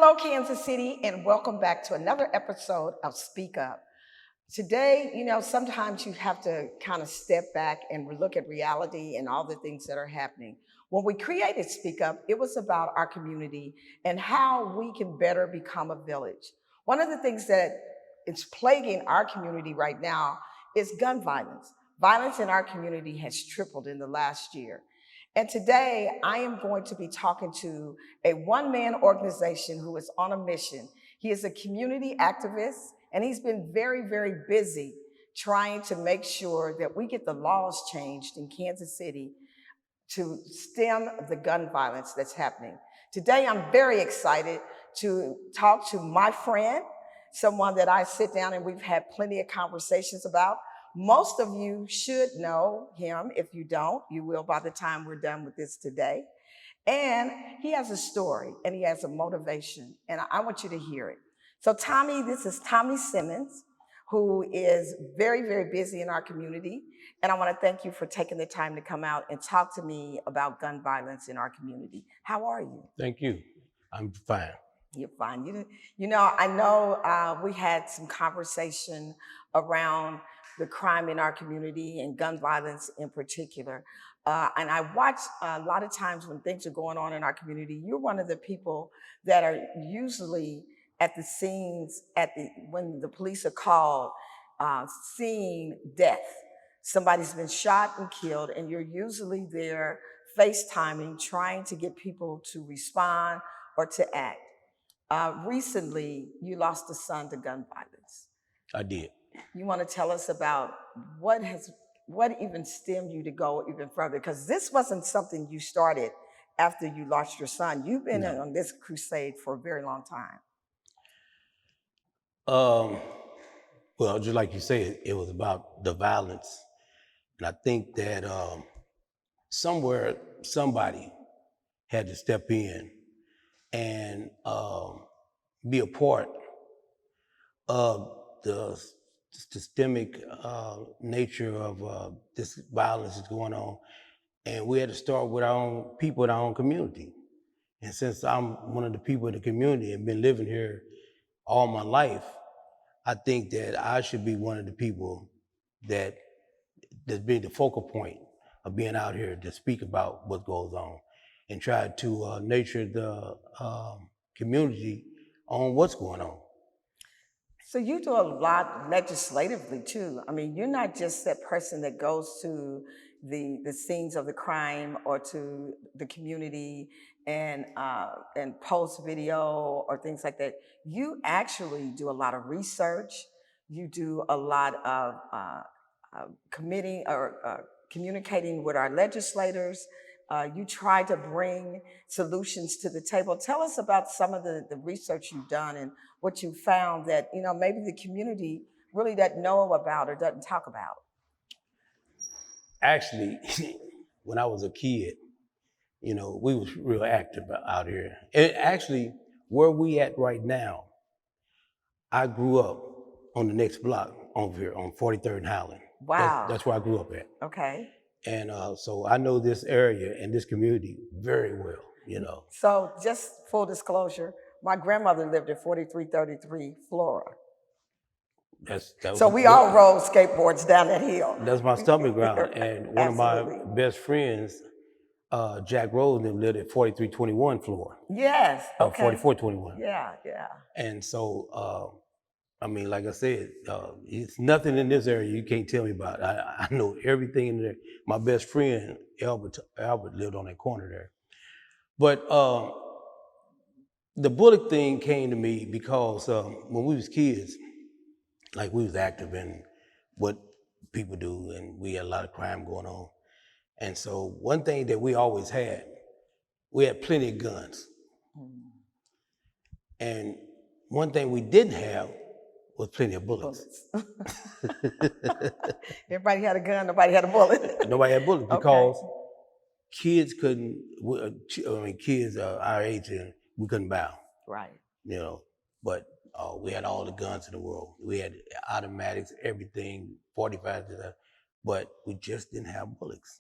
Hello, Kansas City, and welcome back to another episode of Speak Up. Today, sometimes you have to kind of step back and look at reality and all the things that are happening. When we created Speak Up, it was about our community and how we can better become a village. One of the things that is plaguing our community right now is gun violence. Violence in our community has tripled in the last year. And today, I am going to be talking to a one-man organization who is on a mission. He is a community activist, and he's been very, very busy trying to make sure that we get the laws changed in Kansas City to stem the gun violence that's happening. Today, I'm very excited to talk to my friend, someone that I sit down and we've had plenty of conversations about. Most of you should know him. If you don't, you will by the time we're done with this today. And he has a story and he has a motivation, and I want you to hear it. So Tommy, this is Tommy Simmons, who is very, very busy in our community. And I want to thank you for taking the time to come out and talk to me about gun violence in our community. How are you? Thank you. I'm fine. You're fine. I know we had some conversation around the crime in our community and gun violence in particular. And I watch a lot of times when things are going on in our community, you're one of the people that are usually at the scenes when the police are called, seeing death. Somebody's been shot and killed, and you're usually there FaceTiming, trying to get people to respond or to act. Recently, you lost a son to gun violence. I did. You want to tell us about what even stemmed you to go even further? Because this wasn't something you started after you lost your son. You've been on this crusade for a very long time. Well, just like you said, it was about the violence. And I think that somewhere somebody had to step in and be a part of the systemic nature of this violence that's going on. And we had to start with our own people in our own community. And since I'm one of the people in the community and been living here all my life, I think that I should be one of the people that's being the focal point of being out here to speak about what goes on and try to nurture the community on what's going on. So you do a lot legislatively too. I mean, you're not just that person that goes to the scenes of the crime or to the community and post video or things like that. You actually do a lot of research. You do a lot of committing or communicating with our legislators. You try to bring solutions to the table. Tell us about some of the research you've done and what you found that maybe the community really doesn't know about or doesn't talk about. Actually, when I was a kid, we was real active out here. And actually, where we at right now, I grew up on the next block over here on 43rd and Highland. Wow. That's where I grew up at. Okay. And so I know this area and this community very well, So just full disclosure, my grandmother lived at 4333 Flora. So we all rode skateboards down that hill. That's my stomping ground. And one Absolutely. of my best friends, Jack Rose, lived at 4321 Flora. Yes. Okay. 4421. Yeah. And so, like I said, it's nothing in this area you can't tell me about. I know everything in there. My best friend, Albert lived on that corner there. But the bullet thing came to me because when we was kids, like we was active in what people do, and we had a lot of crime going on. And so one thing that we always had, we had plenty of guns. And one thing we didn't have was plenty of bullets. Everybody had a gun, nobody had a bullet. Nobody had bullets because kids couldn't, kids our age, and we couldn't buy them. Right. But we had all the guns in the world. We had automatics, everything, 45s, but we just didn't have bullets.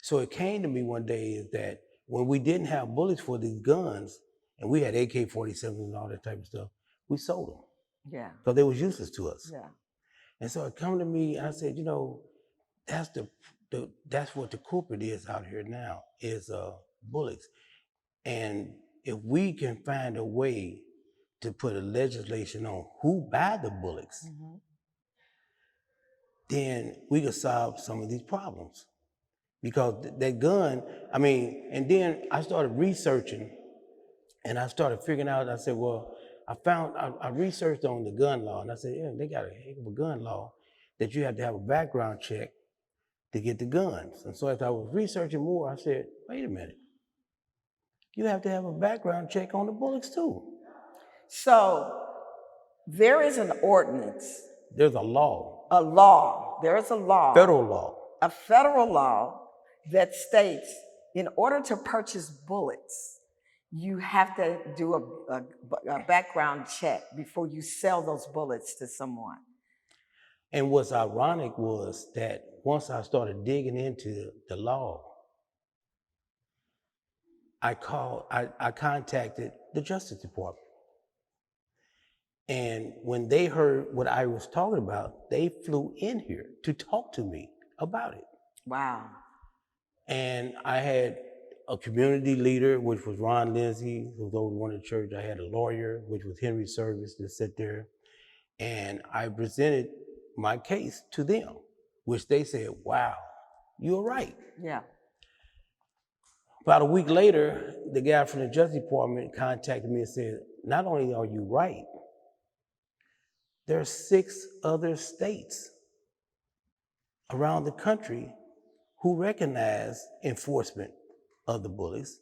So it came to me one day is that when we didn't have bullets for these guns, and we had AK-47s and all that type of stuff. We sold them Yeah. because they was useless to us. Yeah. And so it come to me, I said, that's that's what the corporate is out here now, is bullets. And if we can find a way to put a legislation on who buy the bullets, then we could solve some of these problems. Because that gun, and then I started researching and I started figuring out, I said, well, I researched on the gun law, and I said, yeah, they got a heck of a gun law that you have to have a background check to get the guns. And so as I was researching more, I said, wait a minute, you have to have a background check on the bullets too. So there is an ordinance, There's a law, there is a law, a federal law that states in order to purchase bullets, you have to do a background check before you sell those bullets to someone. And what's ironic was that once I started digging into the law, I contacted the Justice Department. And when they heard what I was talking about, they flew in here to talk to me about it. Wow. And I had a community leader, which was Ron Lindsay, who was over one in the church. I had a lawyer, which was Henry Service, that sat there. And I presented my case to them, which they said, wow, you're right. Yeah. About a week later, the guy from the Justice Department contacted me and said, not only are you right, there are 6 other states around the country who recognize enforcement of the bullets,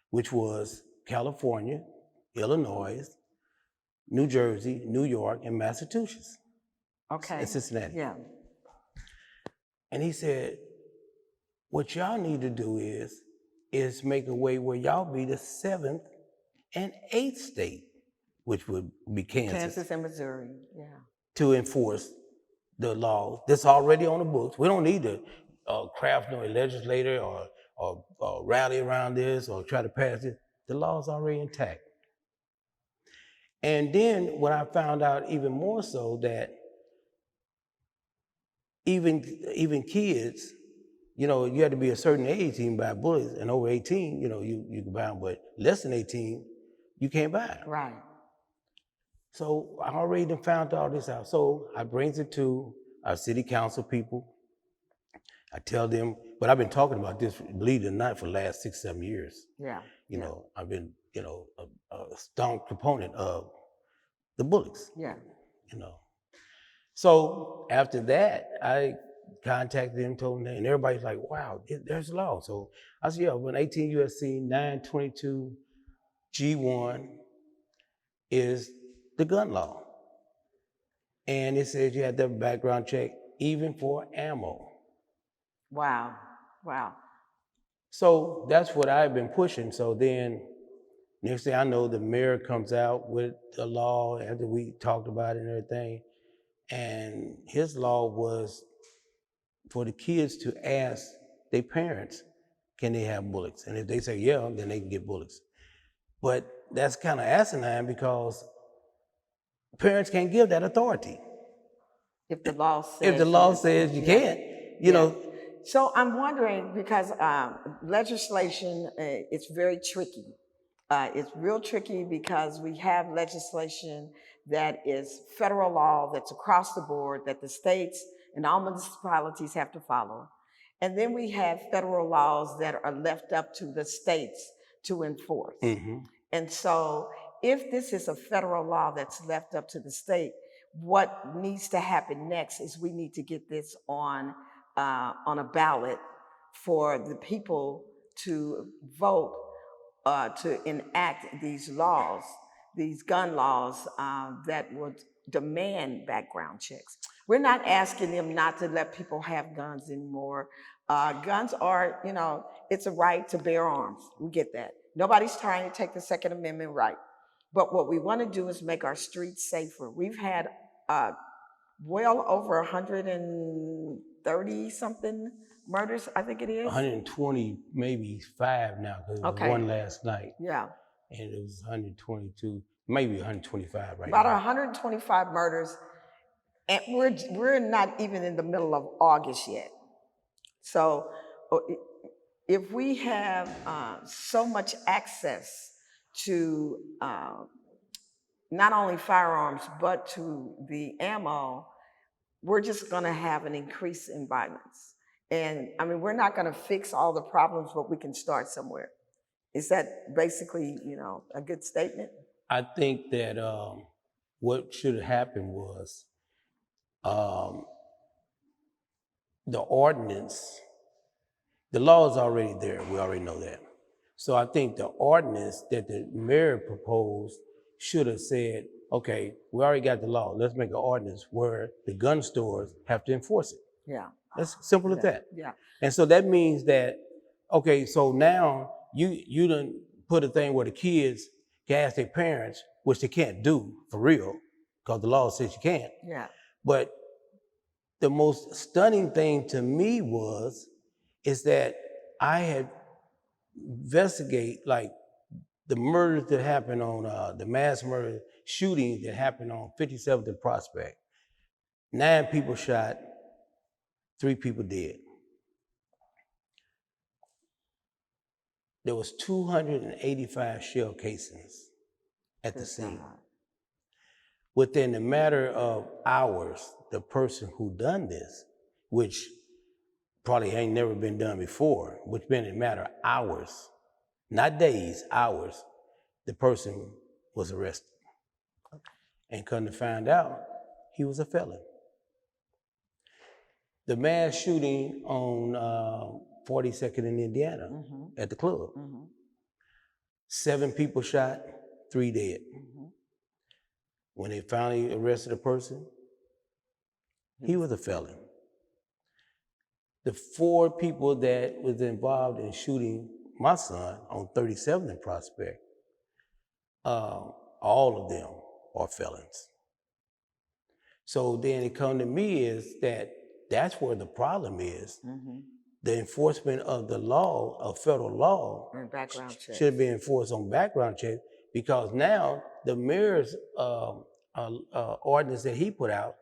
which was California, Illinois, New Jersey, New York, and Massachusetts. Okay. And Cincinnati. Yeah. And he said, what y'all need to do is make a way where y'all be the 7th and 8th state, which would be Kansas and Missouri, yeah. To enforce the law that's already on the books. We don't need to craft no legislator or rally around this or try to pass it. The law's already intact. And then when I found out even more so that even kids, you had to be a certain age to even buy bullets, and over 18, you can buy them, but less than 18, you can't buy them. Right. So I already done found all this out. So I brings it to our city council people. I tell them, but I've been talking about this, believe it or not, for the last 6-7 years. Yeah. I've been, a strong proponent of the bullets. Yeah. So after that, I contacted them, told them, and everybody's like, wow, there's a law. So I said, yeah, when 18 USC 922 G1 is the gun law. And it says you have to have a background check even for ammo. Wow. Wow. So that's what I've been pushing. So then next thing I know, the mayor comes out with the law after we talked about it and everything. And his law was for the kids to ask their parents, can they have bullets? And if they say yeah, then they can get bullets. But that's kind of asinine because parents can't give that authority. If the law says you can't, you know. So I'm wondering, because legislation, it's very tricky. It's real tricky because we have legislation that is federal law that's across the board that the states and all municipalities have to follow. And then we have federal laws that are left up to the states to enforce. Mm-hmm. And so if this is a federal law that's left up to the state, what needs to happen next is we need to get this on a ballot for the people to vote to enact these laws, these gun laws that would demand background checks. We're not asking them not to let people have guns anymore. Guns are, it's a right to bear arms. We get that. Nobody's trying to take the Second Amendment right. But what we want to do is make our streets safer. We've had well over 130 something murders, I think it is. 120, maybe 5 now, because there was one last night. Yeah. and it was 122, maybe 125 right About now. 125 murders, and we're not even in the middle of August yet. So if we have so much access to not only firearms but to the ammo, we're just going to have an increase in violence. And I mean, we're not going to fix all the problems, but we can start somewhere. Is that basically, a good statement? I think that what should have happened was um, the ordinance, the law is already there. We already know that. So I think the ordinance that the mayor proposed should have said, okay, we already got the law. Let's make an ordinance where the gun stores have to enforce it. Yeah. That's simple as Yeah. that. Yeah. And so that means that, okay, so now you done put a thing where the kids can ask their parents, which they can't do for real, because the law says you can't. Yeah. But the most stunning thing to me is that I had investigate like the murders that happened on the mass murder shooting that happened on 57th and Prospect. 9 people shot, 3 people dead. There was 285 shell casings at the scene. Within a matter of hours, the person who done this, which probably ain't never been done before, which been a matter of hours, not days, hours, the person was arrested. And come to find out, he was a felon. The mass shooting on 42nd in Indiana at the club. 7 people shot, 3 dead. When they finally arrested the person, he was a felon. The 4 people that was involved in shooting my son on 37th and Prospect, all of them are felons. So then it come to me is that's where the problem is. The enforcement of the law, of federal law, And background check. should be enforced on background check, because now the mayor's ordinance that he put out,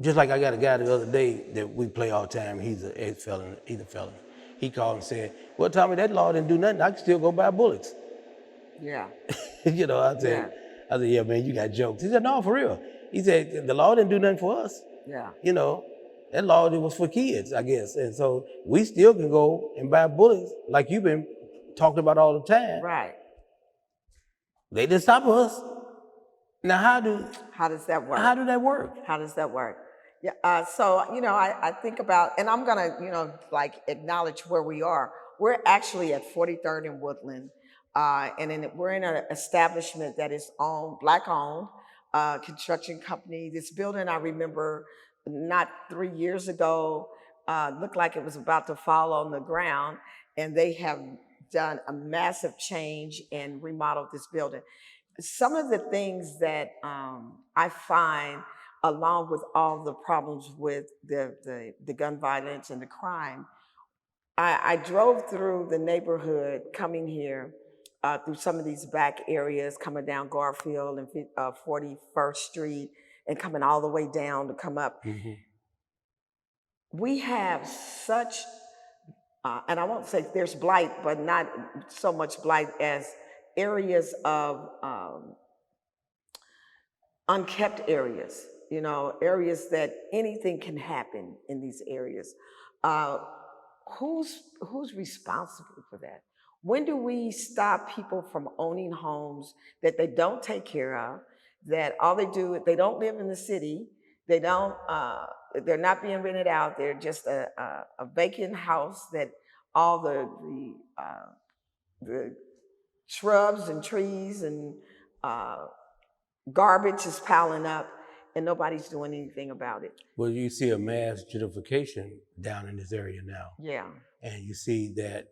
just like I got a guy the other day that we play all the time, he's an ex-felon, he's a felon. He called and said, well, Tommy, that law didn't do nothing. I can still go buy bullets. Yeah. I said, yeah, man, you got jokes. He said, no, for real. He said, the law didn't do nothing for us. Yeah. That law was for kids, I guess. And so we still can go and buy bullets like you've been talking about all the time. Right. They didn't stop us. Now, how does that work? How do that work? How does that work? Yeah. So, I think about, and I'm going to, acknowledge where we are. We're actually at 43rd and Woodland. And we're in an establishment that is Black-owned construction company. This building, I remember not 3 years ago, looked like it was about to fall on the ground. And they have done a massive change and remodeled this building. Some of the things that I find, along with all the problems with the gun violence and the crime, I drove through the neighborhood coming here, through some of these back areas, coming down Garfield and 41st Street and coming all the way down to come up. We have such, and I won't say there's blight, but not so much blight as areas of unkept areas, areas that anything can happen in these areas. Who's responsible for that? When do we stop people from owning homes that they don't take care of, that all they do, they don't live in the city, they're not being rented out, they're just a vacant house that all the shrubs and trees and garbage is piling up and nobody's doing anything about it? Well, you see a mass gentrification down in this area now. Yeah. And you see that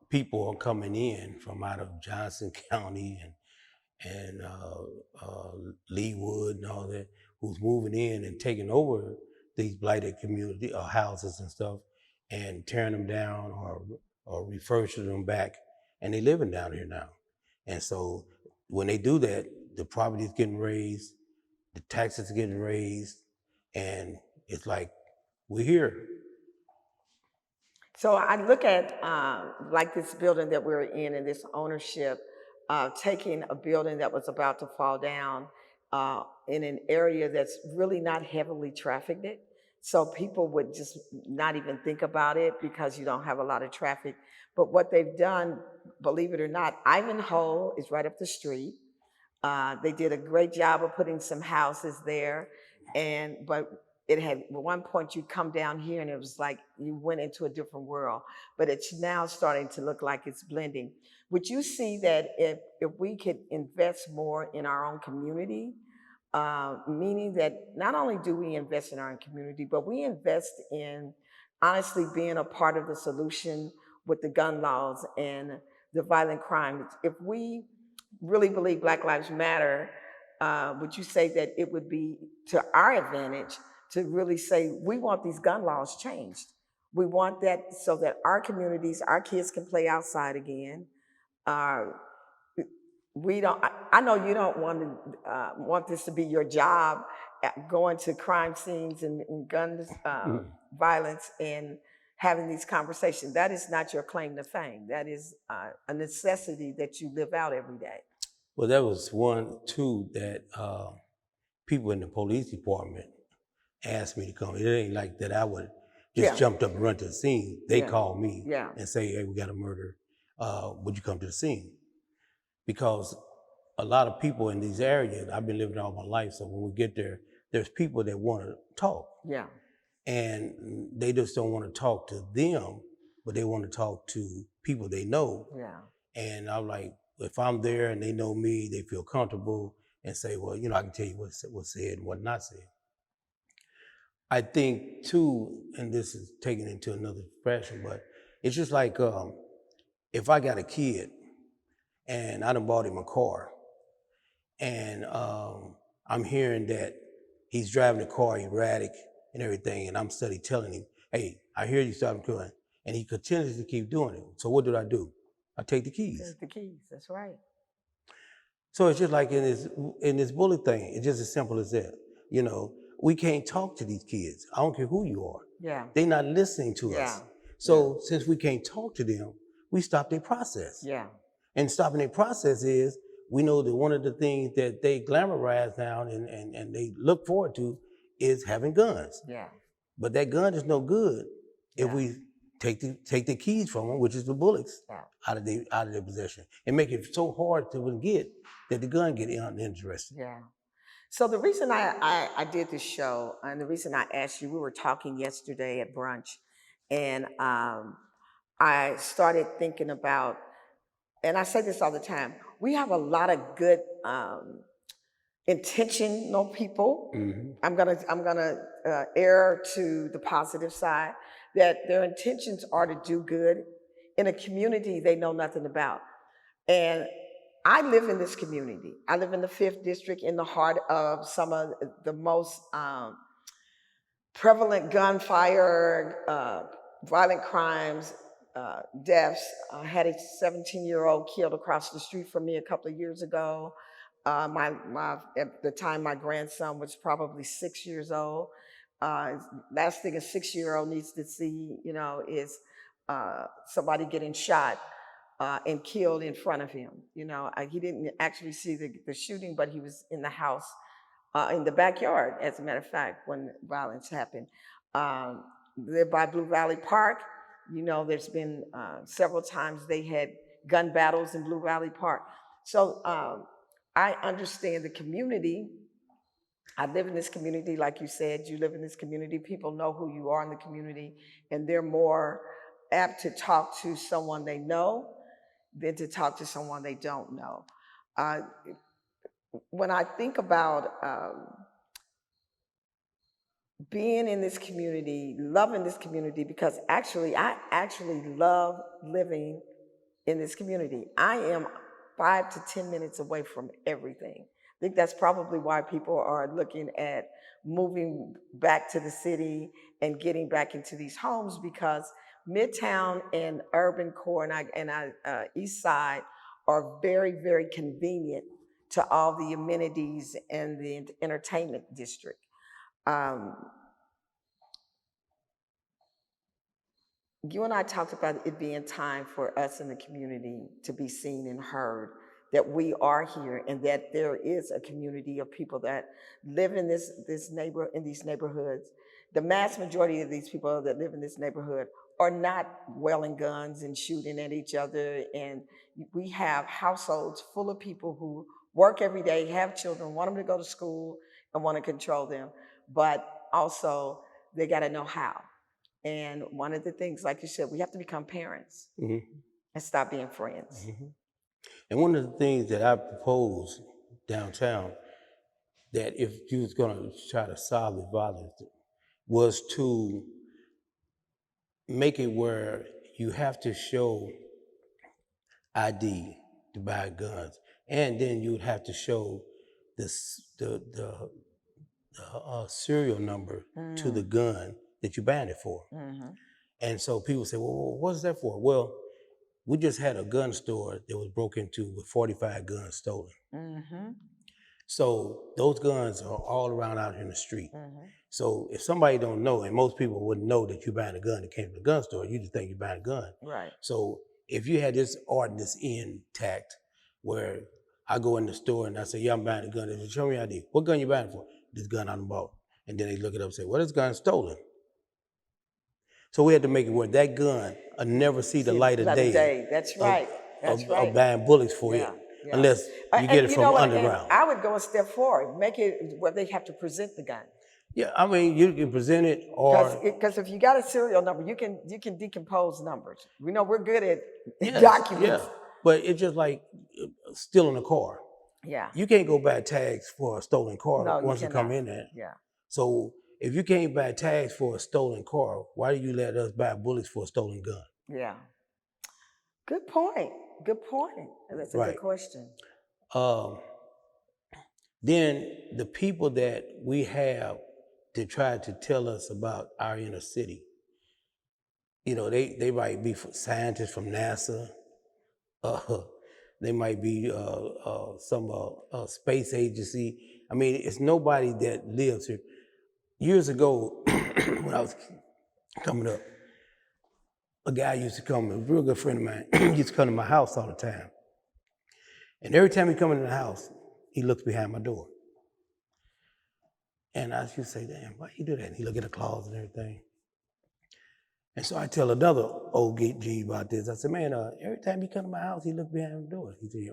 people are coming in from out of Johnson County and Leawood and all that, who's moving in and taking over these blighted community houses and stuff and tearing them down or refurbishing them back and they living down here now. And so when they do that, the property is getting raised, the taxes are getting raised, and it's like, we're here. So I look at like this building that we're in and this ownership, taking a building that was about to fall down in an area that's really not heavily trafficked. So people would just not even think about it because you don't have a lot of traffic. But what they've done, believe it or not, Ivanhoe is right up the street. They did a great job of putting some houses there, but it had at one point you come down here and it was like you went into a different world. But it's now starting to look like it's blending. Would you see that if we could invest more in our own community, meaning that not only do we invest in our own community, but we invest in honestly being a part of the solution with the gun laws and the violent crime. If we really believe Black Lives Matter, would you say that it would be to our advantage to really say we want these gun laws changed? We want that so that our communities, our kids can play outside again. Uh, we don't. I know you don't want this to be your job, going to crime scenes and gun violence and having these conversations. That is not your claim to fame. That is a necessity that you live out every day. Well, that was one, too, that people in the police department asked me to come. It ain't like that I would just jumped up and run to the scene. They called me and say, hey, we got a murder. Would you come to the scene? Because a lot of people in these areas, I've been living all my life, so when we get there, there's people that want to talk. Yeah. And they just don't want to talk to them, but they want to talk to people they know. Yeah. And I'm like, if I'm there and they know me, they feel comfortable and say, well, you know, I can tell you what's said and what not said. I think too, and this is taken into another fashion, but it's just like if I got a kid and I done bought him a car and I'm hearing that he's driving the car erratic and everything, and I'm steady telling him, hey, I hear you starting to crying, and he continues to keep doing it. So what did I do? I take the keys. Take the keys, that's right. So it's just like in this bully thing, it's just as simple as that. You know, we can't talk to these kids. I don't care who you are. Yeah. They're not listening to us. So since we can't talk to them, we stop their process. Yeah. And stopping their process is, we know that one of the things that they glamorize now and they look forward to is having guns. Yeah. But that gun is no good if we take the keys from them, which is the bullets, out of their possession, and make it so hard to get that the gun get uninterested. Yeah. So the reason I did this show and the reason I asked you, we were talking yesterday at brunch, and I started thinking about, and I say this all the time, we have a lot of good intentional people. Mm-hmm. I'm gonna err to the positive side, that their intentions are to do good in a community they know nothing about. And I live in this community. I live in the 5th district in the heart of some of the most prevalent gunfire, violent crimes, deaths. I had a 17-year-old killed across the street from me a couple of years ago. At the time, my grandson was probably 6 years old. Last thing a 6-year-old needs to see, you know, is somebody getting shot and killed in front of him. You know, he didn't actually see the shooting, but he was in the house, in the backyard, as a matter of fact, when violence happened. Live by Blue Valley Park. You know, there's been several times they had gun battles in Blue Valley Park. So I understand the community. I live in this community, like you said, you live in this community. People know who you are in the community, and they're more apt to talk to someone they know than to talk to someone they don't know. When I think about being in this community, loving this community, because I actually love living in this community. I am 5 to 10 minutes away from everything. I think that's probably why people are looking at moving back to the city and getting back into these homes, because Midtown and urban core and East Side are very, very convenient to all the amenities and the entertainment district. Um, you and I talked about it being time for us in the community to be seen and heard, that we are here and that there is a community of people that live in these neighborhoods. The mass majority of these people that live in this neighborhood are not wielding guns and shooting at each other. And we have households full of people who work every day, have children, want them to go to school and want to control them, but also they got to know how. And one of the things, like you said, we have to become parents and stop being friends. And one of the things that I proposed downtown, that if you was gonna try to solve the violence, was to make it where you have to show ID to buy guns, and then you would have to show the serial number to the gun that you banned it for. And so people say, well, what's that for? Well, we just had a gun store that was broken into with 45 guns stolen. So those guns are all around out in the street. So if somebody don't know, and most people wouldn't know that you buying a gun that came from the gun store, you just think you're buying a gun. Right. So if you had this ordinance intact where I go in the store and I say, yeah, I'm buying a gun, they say, show me ID. What gun you buying for? This gun I bought. And then they look it up and say, well, this gun's stolen. So we had to make it where that gun will never see the light of day. That's right. That's right. Of buying bullets for it, unless you get it from underground. I would go a step forward, make it where they have to present the gun. Yeah, I mean, you can present it, or because if you got a serial number, you can decompose numbers. We know we're good at documents. Yeah, but it's just like stealing a car. Yeah, you can't go buy tags for a stolen car once you come in there. Yeah. So if you can't buy tags for a stolen car, why do you let us buy bullets for a stolen gun? Yeah. Good point. Good point. That's a good question. Then the people that we have to try to tell us about our inner city, you know, they might be scientists from NASA. They might be some space agency. I mean, it's nobody that lives here. Years ago, when I was coming up, a guy used to come, a real good friend of mine, used to come to my house all the time. And every time he come into the house, he looks behind my door. And I used to say, damn, why you do that? And he look in the closet and everything. And so I tell another old G about this. I said, man, every time he come to my house, he look behind the door. He said, yeah.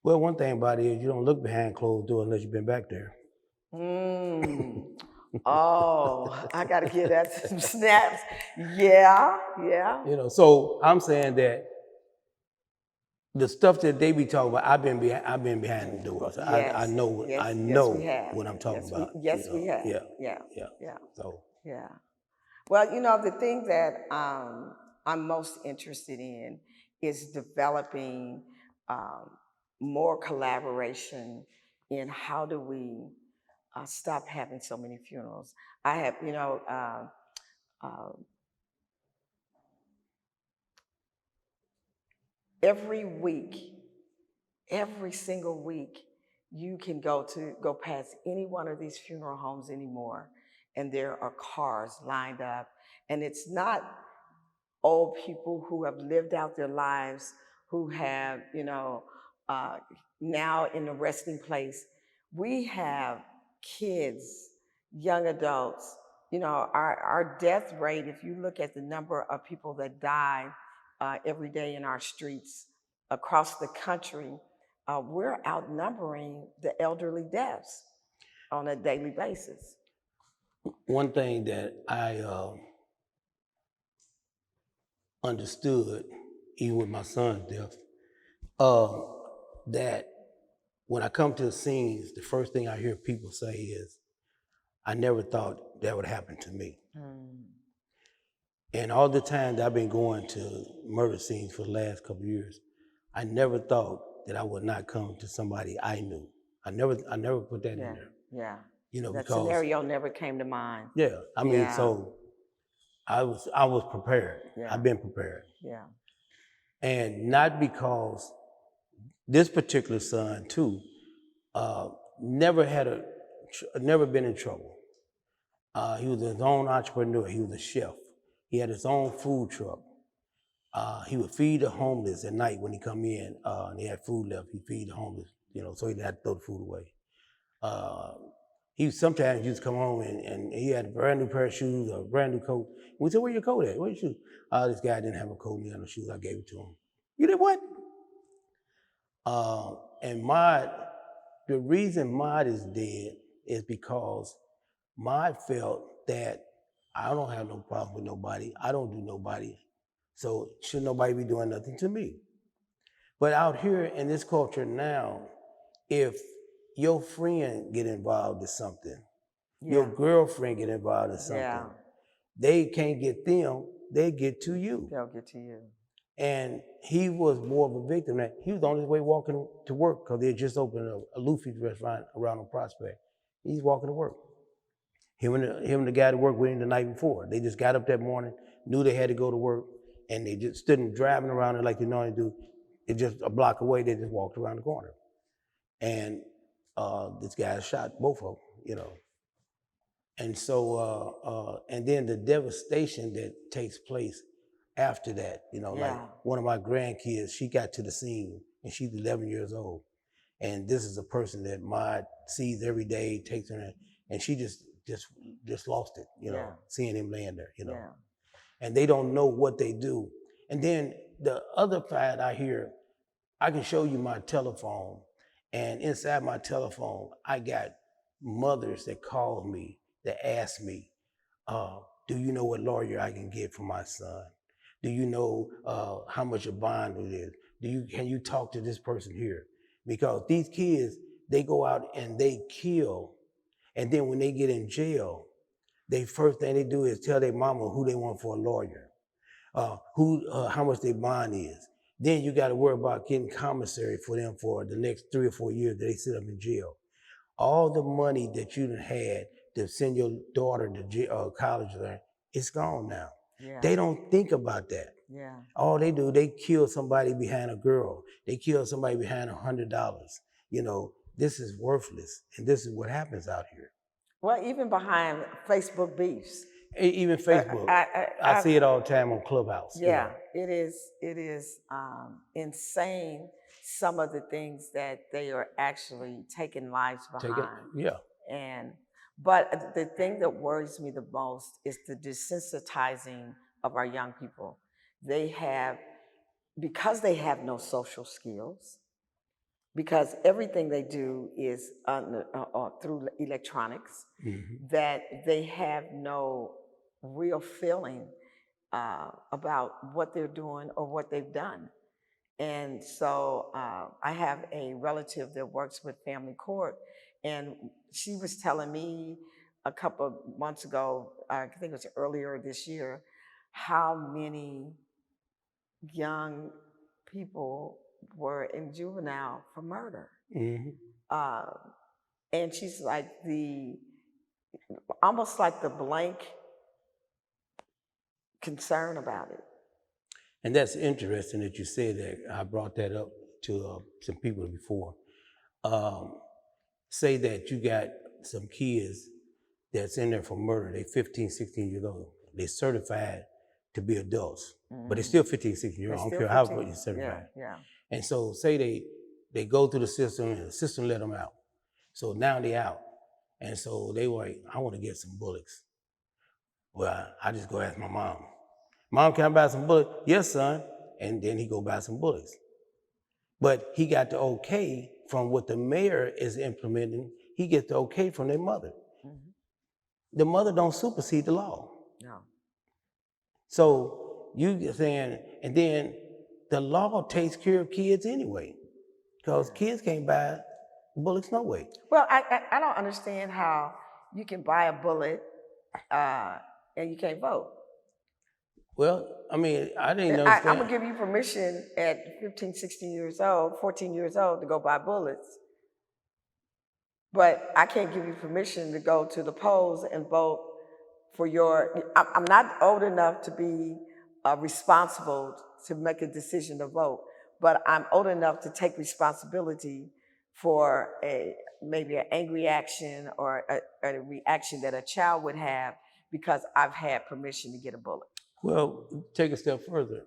Well, one thing about it is you don't look behind closed door unless you've been back there. Oh, I got to give that some snaps. Yeah. You know, so I'm saying that the stuff that they be talking about, I've been behind the doors. Yes. I know what I'm talking about. Yes, we have. Yeah. So. Yeah. Well, you know, the thing that I'm most interested in is developing more collaboration in how do we stop having so many funerals. I have, you know, every week, every single week, you can go past any one of these funeral homes anymore, and there are cars lined up. And it's not old people who have lived out their lives, who have, you know, now in the resting place. We have kids, young adults. You know, our death rate, if you look at the number of people that die every day in our streets across the country, we're outnumbering the elderly deaths on a daily basis. One thing that I understood, even with my son's death, that when I come to the scenes, the first thing I hear people say is, I never thought that would happen to me. And all the time that I've been going to murder scenes for the last couple of years, I never thought that I would not come to somebody I knew. I never put that in there. Yeah. You know, that because scenario never came to mind. Yeah, I mean, so I was prepared. Yeah. I've been prepared. Yeah. And not because this particular son too, never never been in trouble. He was his own entrepreneur. He was a chef. He had his own food truck. He would feed the homeless at night when he come in, and he had food left. He'd feed the homeless, so he didn't have to throw the food away. He sometimes used to come home and he had a brand new pair of shoes or a brand new coat. We said, "Where your coat at? Where your shoes?" This guy didn't have a coat and he had no shoes. I gave it to him. You did what? And the reason Mod is dead is because Mod felt that I don't have no problem with nobody. I don't do nobody. So should nobody be doing nothing to me? But out here in this culture now, if your friend get involved in something, your girlfriend get involved in something, they can't get them, they get to you. They'll get to you. And he was more of a victim. He was on his way walking to work because they had just opened a Luffy's restaurant around on Prospect. He's walking to work. Him and the guy that worked with him the night before. They just got up that morning, knew they had to go to work, and they just stood and driving around it like they normally do. It just a block away, they just walked around the corner. And this guy shot both of them, And so, and then the devastation that takes place after that, like one of my grandkids, she got to the scene and she's 11 years old. And this is a person that Mod sees every day, takes her in, and she just lost it, seeing him laying there, And they don't know what they do. And then the other side I hear, I can show you my telephone, and inside my telephone, I got mothers that call me, that ask me, do you know what lawyer I can get for my son? Do you know how much a bond it is? Can you talk to this person here? Because these kids, they go out and they kill, and then when they get in jail, first thing they do is tell their mama who they want for a lawyer, how much their bond is. Then you got to worry about getting commissary for them for the next 3 or 4 years that they sit up in jail. All the money that you had to send your daughter to college, it's gone now. Yeah. They don't think about that. Yeah. All they do, they kill somebody behind a girl. They kill somebody behind $100. This is worthless, and this is what happens out here. Well, even behind Facebook beefs. Even Facebook. I see it all the time on Clubhouse. Yeah, it is insane, some of the things that they are actually taking lives behind. But the thing that worries me the most is the desensitizing of our young people. Because they have no social skills, because everything they do is through electronics, that they have no real feeling about what they're doing or what they've done. And so I have a relative that works with family court, and she was telling me a couple of months ago, I think it was earlier this year, how many young people were in juvenile for murder. And she's like almost like the blank concern about it. And that's interesting that you said that. I brought that up to some people before. Say that you got some kids that's in there for murder. They 15, 16 years old. They certified to be adults, but they're still 15, 16 years old. I don't care how you're certified. Yeah. And so say they go through the system and the system let them out. So now they out. And so they were like, I want to get some bullets. Well, I just go ask my mom. Mom, can I buy some bullets? Yes, son. And then he go buy some bullets. But he got the okay from what the mayor is implementing. He gets the okay from their mother. The mother don't supersede the law. No. So you saying, and then the law takes care of kids anyway, because kids can't buy bullets no way. Well, I don't understand how you can buy a bullet and you can't vote. Well, I mean, I didn't understand. I'm going to give you permission at 15, 16 years old, 14 years old to go buy bullets. But I can't give you permission to go to the polls and vote for your, I'm not old enough to be responsible to make a decision to vote, but I'm old enough to take responsibility for maybe an angry action or a reaction that a child would have because I've had permission to get a bullet. Well, take a step further.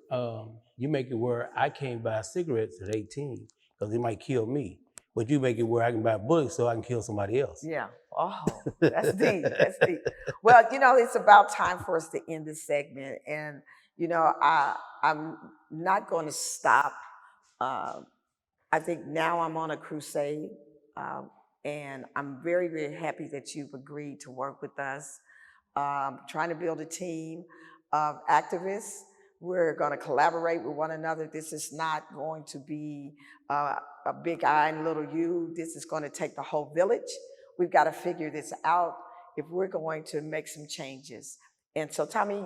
You make it where I can't buy cigarettes at 18 because it might kill me. But you make it where I can buy bullets so I can kill somebody else. Yeah. Oh, that's deep. That's deep. Well, it's about time for us to end this segment. And, I'm not going to stop. Uh, I think now I'm on a crusade. Um, and I'm very, very happy that you've agreed to work with us, trying to build a team of activists. We're going to collaborate with one another. This is not going to be a big I and little you. This is going to take the whole village. We've got to figure this out if we're going to make some changes. And so, Tommy,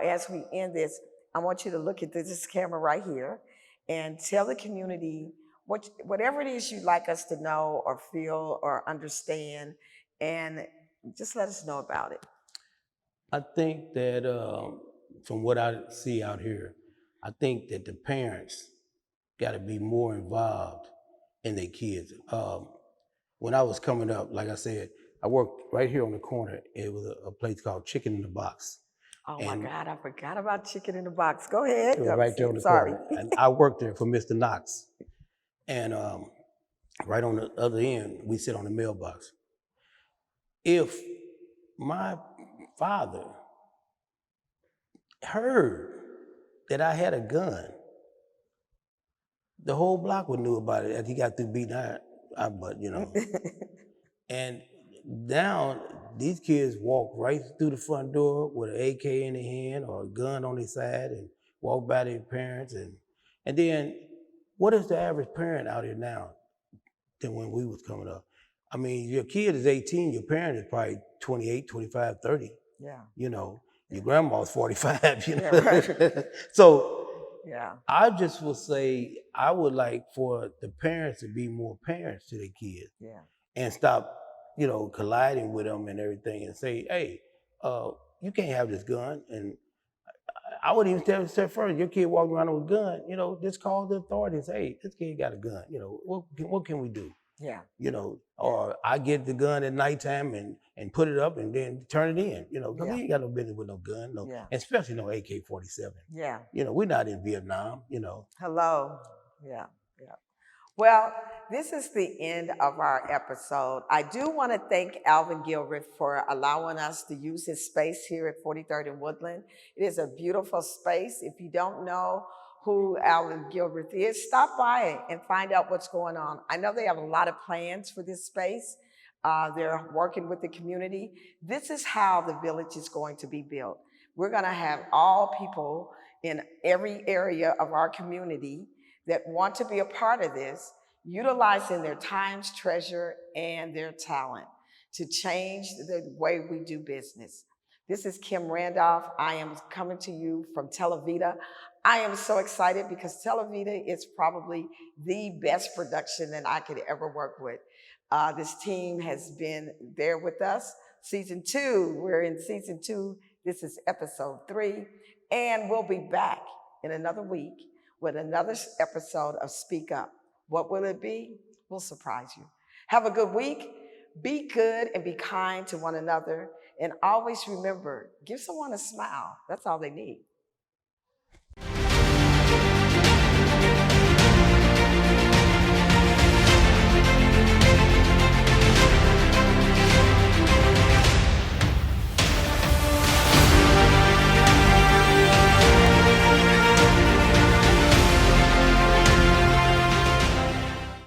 as we end this, I want you to look at this camera right here and tell the community whatever it is you'd like us to know or feel or understand, and just let us know about it. I think that from what I see out here, I think that the parents got to be more involved in their kids. When I was coming up, like I said, I worked right here on the corner. It was a place called Chicken in the Box. Oh my God, I forgot about Chicken in the Box. Go ahead. It was right there on the Sorry. corner. And I worked there for Mr. Knox. And right on the other end, we sit on the mailbox. If my father heard that I had a gun, the whole block would knew about it as he got through beating our butt, And now these kids walk right through the front door with an AK in their hand or a gun on their side and walk by their parents. And then what is the average parent out here now than when we was coming up? I mean, your kid is 18, your parent is probably 28, 25, 30. Yeah. Your grandma's 45, Yeah, right. So yeah. I just will say I would like for the parents to be more parents to their kids. Yeah. And stop, colliding with them and everything and say, hey, you can't have this gun. And I would even tell first, your kid walking around with a gun, just call the authorities. Hey, this kid got a gun. What can we do? Yeah. Or I get the gun at nighttime and put it up and then turn it in, because we ain't got no business with no gun, especially no AK-47. Yeah. We're not in Vietnam, Hello. Yeah. Yeah. Well, this is the end of our episode. I do want to thank Alvin Gilbert for allowing us to use his space here at 43rd and Woodland. It is a beautiful space. If you don't know who Alvin Gilbert is, stop by and find out what's going on. I know they have a lot of plans for this space. They're working with the community. This is how the village is going to be built. We're going to have all people in every area of our community that want to be a part of this, utilizing their times, treasure, and their talent to change the way we do business. This is Kim Randolph. I am coming to you from Televida. I am so excited because Televida is probably the best production that I could ever work with. This team has been there with us. Season 2, we're in season 2. This is episode 3, and we'll be back in another week with another episode of Speak Up. What will it be? We'll surprise you. Have a good week. Be good and be kind to one another. And always remember, give someone a smile. That's all they need.